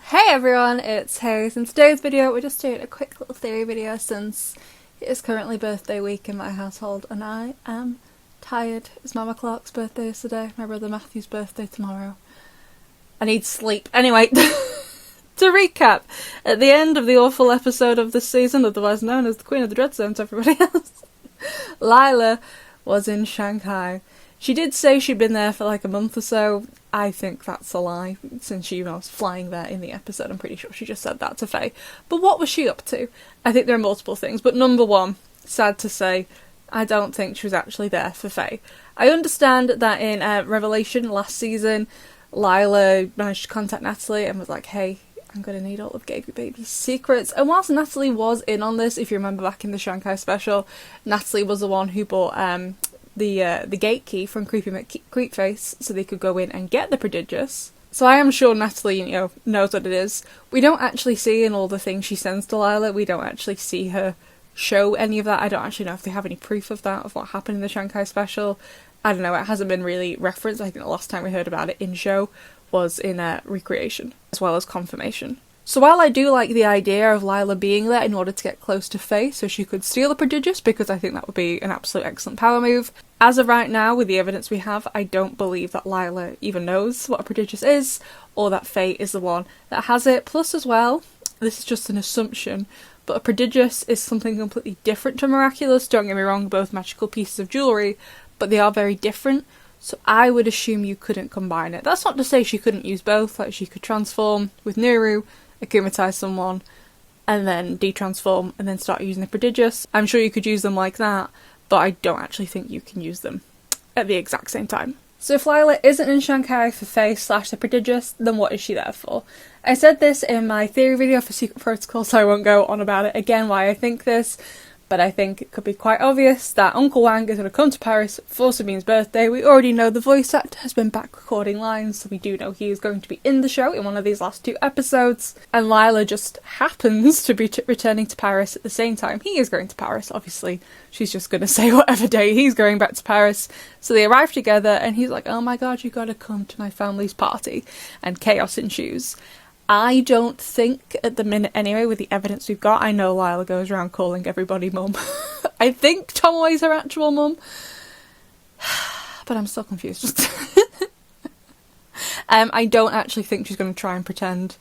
Hey everyone, it's Hayes. In today's video we're just doing a quick little theory video since it is currently birthday week in my household and I am tired. It's Mama Clark's birthday yesterday, my brother Matthew's birthday tomorrow. I need sleep. Anyway, to recap, at the end of the awful episode of this season, otherwise known as the Queen of the Dread Zone to everybody else, Lila was in Shanghai. She did say she'd been there for like a month or so. I think that's a lie, since she was flying there in the episode. I'm pretty sure she just said that to Faye. But what was she up to? I think there are multiple things, but number one, sad to say, I don't think she was actually there for Faye. I understand that in Revelation last season, Lila managed to contact Natalie and was like, hey, I'm going to need all of Gaby Baby's secrets. And whilst Natalie was in on this, if you remember back in the Shanghai special, Natalie was the one who bought the gate key from Creepy McCreepface so they could go in and get the prodigious. So I am sure Natalie, knows what it is. We don't actually see in all the things she sends to Lila, we don't actually see her show any of that. I don't actually know if they have any proof of that, of what happened in the Shanghai special. I don't know, it hasn't been really referenced. I think the last time we heard about it in show was in Recreation, as well as Confirmation. So while I do like the idea of Lila being there in order to get close to Faye so she could steal the prodigious, because I think that would be an absolute excellent power move, as of right now, with the evidence we have, I don't believe that Lila even knows what a prodigious is, or that Faye is the one that has it. Plus as well, this is just an assumption, but a prodigious is something completely different to Miraculous. Don't get me wrong, both magical pieces of jewellery, but they are very different. So I would assume you couldn't combine it. That's not to say she couldn't use both, like she could transform with Nuru, akumatize someone, and then detransform, and then start using the prodigious. I'm sure you could use them like that, but I don't actually think you can use them at the exact same time. So if Lila isn't in Shanghai for Faye / the prodigious, then what is she there for? I said this in my theory video for Secret Protocol, so I won't go on about it again why I think this, but I think it could be quite obvious that Uncle Wang is going to come to Paris for Sabine's birthday. We already know the voice actor has been back recording lines, so we do know he is going to be in the show in one of these last 2 episodes. And Lila just happens to be returning to Paris at the same time he is going to Paris. Obviously, she's just going to say whatever day he's going back to Paris. So they arrive together and he's like, oh my god, you got to come to my family's party. And chaos ensues. I don't think, at the minute anyway, with the evidence we've got, I know Lila goes around calling everybody mum. I think Tomoe's her actual mum. But I'm still confused. I don't actually think she's going to try and pretend,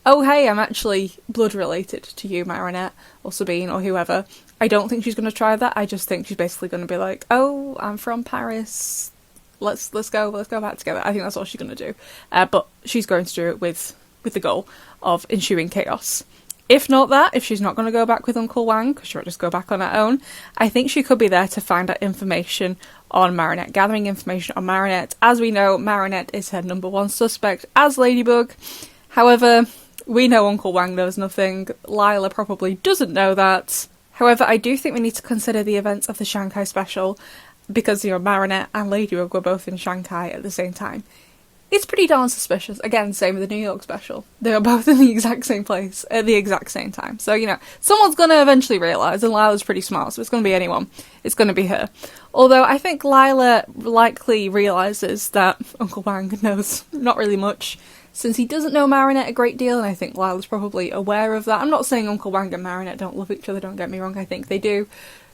oh hey, I'm actually blood related to you, Marinette, or Sabine, or whoever. I don't think she's going to try that. I just think she's basically going to be like, oh, I'm from Paris. Let's go back together. I think that's all she's going to do. But she's going to do it with the goal of ensuing chaos. If not that, if she's not going to go back with Uncle Wang, because she'll just go back on her own, I think she could be there to find out information on Marinette, gathering information on Marinette. As we know, Marinette is her number 1 suspect as Ladybug. However, we know Uncle Wang knows nothing. Lila probably doesn't know that. However, I do think we need to consider the events of the Shanghai special, because, Marinette and Ladybug were both in Shanghai at the same time. It's pretty darn suspicious. Again, same with the New York special. They are both in the exact same place at the exact same time. So, someone's going to eventually realise, and Lila's pretty smart, so it's going to be anyone. It's going to be her. Although, I think Lila likely realises that Uncle Wang knows not really much, since he doesn't know Marinette a great deal, and I think Lila's probably aware of that. I'm not saying Uncle Wang and Marinette don't love each other, don't get me wrong, I think they do.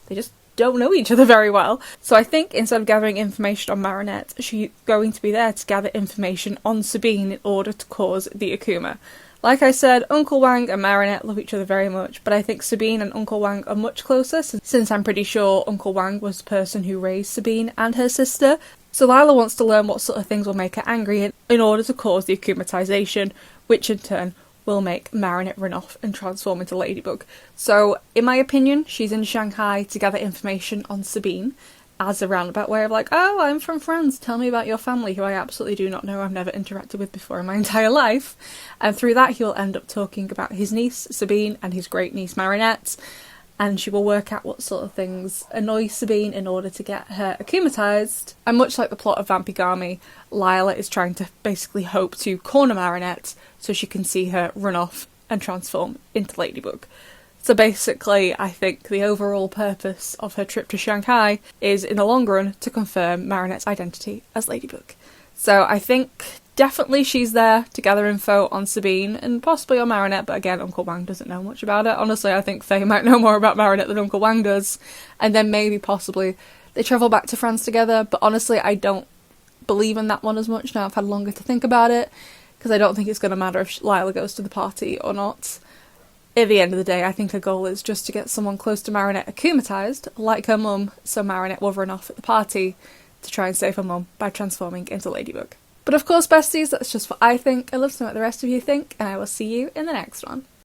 They just don't know each other very well. So I think instead of gathering information on Marinette, she's going to be there to gather information on Sabine in order to cause the Akuma. Like I said, Uncle Wang and Marinette love each other very much, but I think Sabine and Uncle Wang are much closer, since I'm pretty sure Uncle Wang was the person who raised Sabine and her sister. So Lila wants to learn what sort of things will make her angry in order to cause the akumatization, which in turn will make Marinette run off and transform into Ladybug. So, in my opinion, she's in Shanghai to gather information on Sabine as a roundabout way of like, oh, I'm from France, tell me about your family, who I absolutely do not know, I've never interacted with before in my entire life. And through that, he'll end up talking about his niece, Sabine, and his great niece, Marinette, and she will work out what sort of things annoy Sabine in order to get her akumatized. And much like the plot of Vampigami, Lila is trying to basically hope to corner Marinette so she can see her run off and transform into Ladybug. So basically, I think the overall purpose of her trip to Shanghai is, in the long run, to confirm Marinette's identity as Ladybug. So I think Definitely she's there to gather info on Sabine and possibly on Marinette, but again, Uncle Wang doesn't know much about it. Honestly, I think Faye might know more about Marinette than Uncle Wang does. And then maybe, possibly, they travel back to France together, but honestly, I don't believe in that one as much now I've had longer to think about it, because I don't think it's going to matter if Lila goes to the party or not. At the end of the day, I think her goal is just to get someone close to Marinette akumatized, like her mum, so Marinette will run off at the party to try and save her mum by transforming into Ladybug. But of course, besties, that's just what I think. I'd love to know what the rest of you think, and I will see you in the next one.